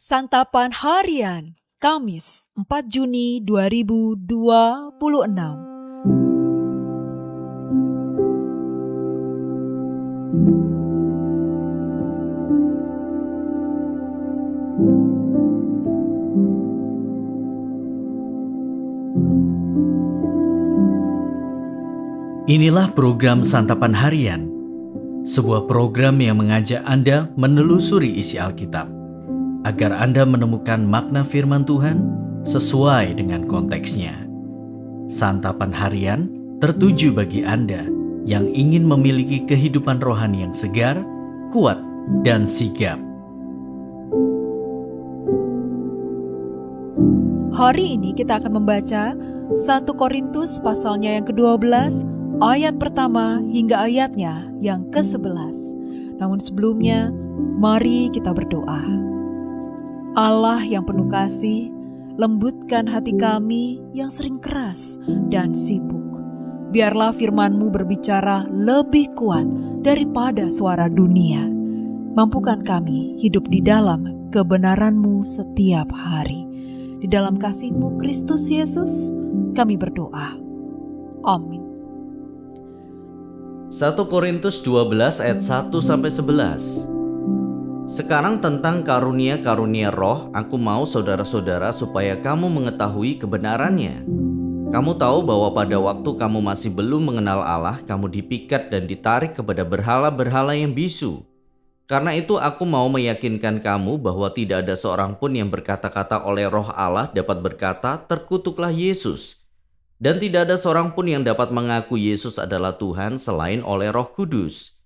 Santapan Harian, Kamis 4 Juni 2026. Inilah program Santapan Harian, sebuah program yang mengajak Anda menelusuri isi Alkitab, agar Anda menemukan makna firman Tuhan sesuai dengan konteksnya. Santapan Harian tertuju bagi Anda yang ingin memiliki kehidupan rohani yang segar, kuat, dan sigap. Hari ini kita akan membaca 1 Korintus pasalnya yang ke-12, ayat pertama hingga ayatnya yang ke-11. Namun sebelumnya, mari kita berdoa. Allah yang penuh kasih, lembutkan hati kami yang sering keras dan sibuk. Biarlah firman-Mu berbicara lebih kuat daripada suara dunia. Mampukan kami hidup di dalam kebenaran-Mu setiap hari. Di dalam kasih-Mu Kristus Yesus, kami berdoa. Amin. 1 Korintus 12 ayat 1-11. Sekarang tentang karunia-karunia roh, aku mau saudara-saudara supaya kamu mengetahui kebenarannya. Kamu tahu bahwa pada waktu kamu masih belum mengenal Allah, kamu dipikat dan ditarik kepada berhala-berhala yang bisu. Karena itu aku mau meyakinkan kamu bahwa tidak ada seorang pun yang berkata-kata oleh roh Allah dapat berkata, terkutuklah Yesus. Dan tidak ada seorang pun yang dapat mengaku Yesus adalah Tuhan selain oleh Roh Kudus.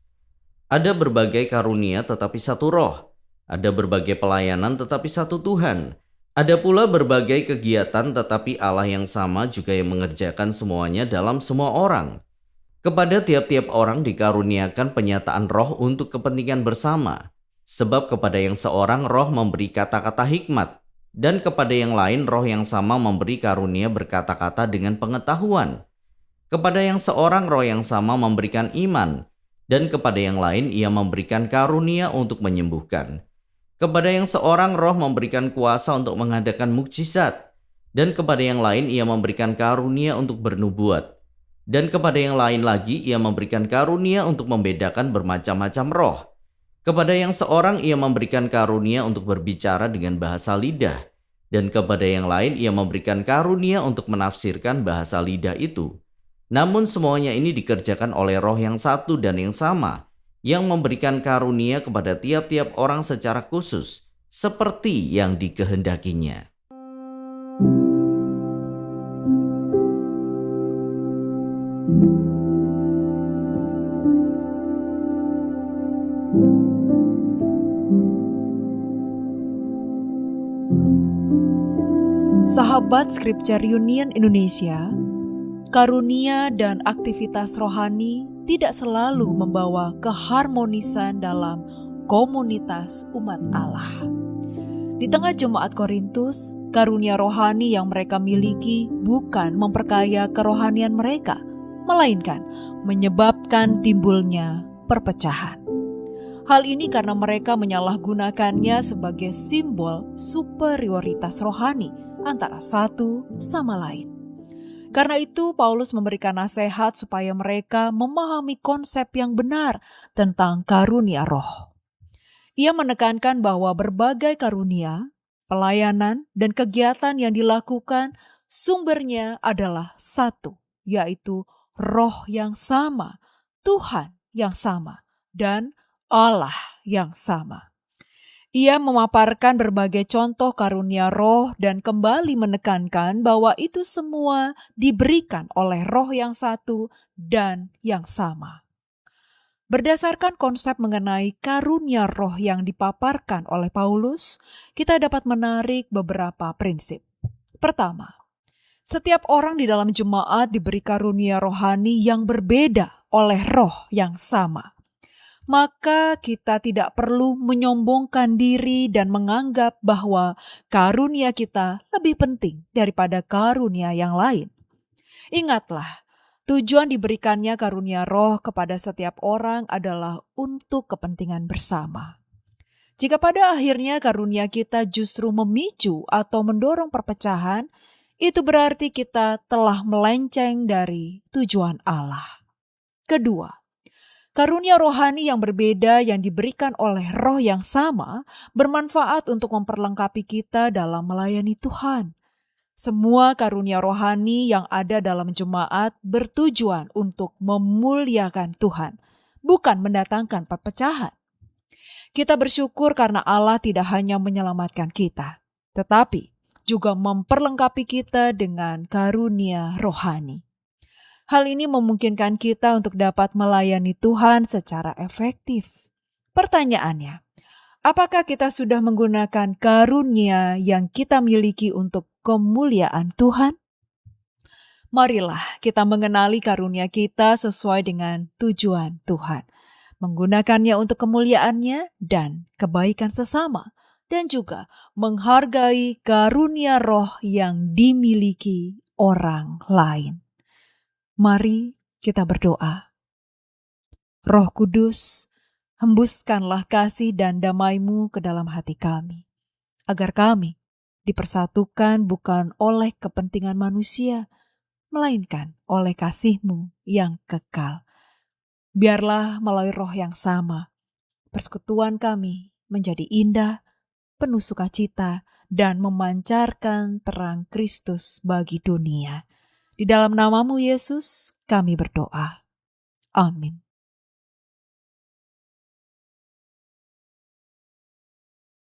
Ada berbagai karunia tetapi satu roh. Ada berbagai pelayanan tetapi satu Tuhan. Ada pula berbagai kegiatan tetapi Allah yang sama juga yang mengerjakan semuanya dalam semua orang. Kepada tiap-tiap orang dikaruniakan penyataan roh untuk kepentingan bersama. Sebab kepada yang seorang roh memberi kata-kata hikmat. Dan kepada yang lain roh yang sama memberi karunia berkata-kata dengan pengetahuan. Kepada yang seorang roh yang sama memberikan iman. Dan kepada yang lain ia memberikan karunia untuk menyembuhkan. Kepada yang seorang roh memberikan kuasa untuk mengadakan mukjizat. Dan kepada yang lain ia memberikan karunia untuk bernubuat. Dan kepada yang lain lagi ia memberikan karunia untuk membedakan bermacam-macam roh. Kepada yang seorang ia memberikan karunia untuk berbicara dengan bahasa lidah. Dan kepada yang lain ia memberikan karunia untuk menafsirkan bahasa lidah itu. Namun semuanya ini dikerjakan oleh roh yang satu dan yang sama, yang memberikan karunia kepada tiap-tiap orang secara khusus, seperti yang dikehendakinya. Sahabat Scripture Union Indonesia, karunia dan aktivitas rohani tidak selalu membawa keharmonisan dalam komunitas umat Allah. Di tengah jemaat Korintus, karunia rohani yang mereka miliki bukan memperkaya kerohanian mereka, melainkan menyebabkan timbulnya perpecahan. Hal ini karena mereka menyalahgunakannya sebagai simbol superioritas rohani antara satu sama lain. Karena itu Paulus memberikan nasihat supaya mereka memahami konsep yang benar tentang karunia roh. Ia menekankan bahwa berbagai karunia, pelayanan, dan kegiatan yang dilakukan sumbernya adalah satu, yaitu roh yang sama, Tuhan yang sama, dan Allah yang sama. Ia memaparkan berbagai contoh karunia roh dan kembali menekankan bahwa itu semua diberikan oleh roh yang satu dan yang sama. Berdasarkan konsep mengenai karunia roh yang dipaparkan oleh Paulus, kita dapat menarik beberapa prinsip. Pertama, setiap orang di dalam jemaat diberi karunia rohani yang berbeda oleh roh yang sama. Maka kita tidak perlu menyombongkan diri dan menganggap bahwa karunia kita lebih penting daripada karunia yang lain. Ingatlah, tujuan diberikannya karunia roh kepada setiap orang adalah untuk kepentingan bersama. Jika pada akhirnya karunia kita justru memicu atau mendorong perpecahan, itu berarti kita telah melenceng dari tujuan Allah. Kedua, karunia rohani yang berbeda yang diberikan oleh Roh yang sama bermanfaat untuk memperlengkapi kita dalam melayani Tuhan. Semua karunia rohani yang ada dalam jemaat bertujuan untuk memuliakan Tuhan, bukan mendatangkan perpecahan. Kita bersyukur karena Allah tidak hanya menyelamatkan kita, tetapi juga memperlengkapi kita dengan karunia rohani. Hal ini memungkinkan kita untuk dapat melayani Tuhan secara efektif. Pertanyaannya, apakah kita sudah menggunakan karunia yang kita miliki untuk kemuliaan Tuhan? Marilah kita mengenali karunia kita sesuai dengan tujuan Tuhan, menggunakannya untuk kemuliaannya dan kebaikan sesama, dan juga menghargai karunia roh yang dimiliki orang lain. Mari kita berdoa. Roh Kudus, hembuskanlah kasih dan damai-Mu ke dalam hati kami, agar kami dipersatukan bukan oleh kepentingan manusia, melainkan oleh kasih-Mu yang kekal. Biarlah melalui roh yang sama, persekutuan kami menjadi indah, penuh sukacita, dan memancarkan terang Kristus bagi dunia. Di dalam nama-Mu Yesus kami berdoa. Amin.